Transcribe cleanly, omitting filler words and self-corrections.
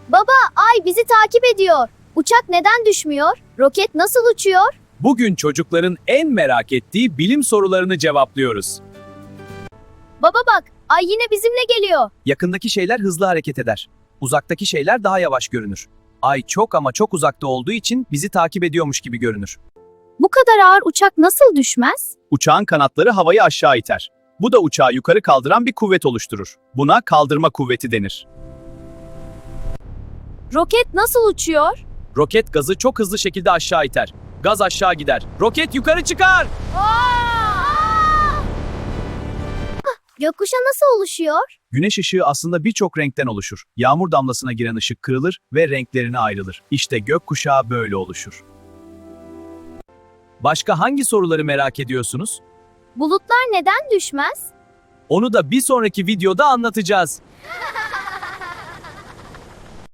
Baba, ay bizi takip ediyor. Uçak neden düşmüyor? Roket nasıl uçuyor? Bugün çocukların en merak ettiği bilim sorularını cevaplıyoruz. Baba bak, ay yine bizimle geliyor. Yakındaki şeyler hızlı hareket eder. Uzaktaki şeyler daha yavaş görünür. Ay çok ama çok uzakta olduğu için bizi takip ediyormuş gibi görünür. Bu kadar ağır uçak nasıl düşmez? Uçağın kanatları havayı aşağı iter. Bu da uçağı yukarı kaldıran bir kuvvet oluşturur. Buna kaldırma kuvveti denir. Roket nasıl uçuyor? Roket gazı çok hızlı şekilde aşağı iter. Gaz aşağı gider. Roket yukarı çıkar. Gökkuşağı nasıl oluşuyor? Güneş ışığı aslında birçok renkten oluşur. Yağmur damlasına giren ışık kırılır ve renklerine ayrılır. İşte gökkuşağı böyle oluşur. Başka hangi soruları merak ediyorsunuz? Bulutlar neden düşmez? Onu da bir sonraki videoda anlatacağız.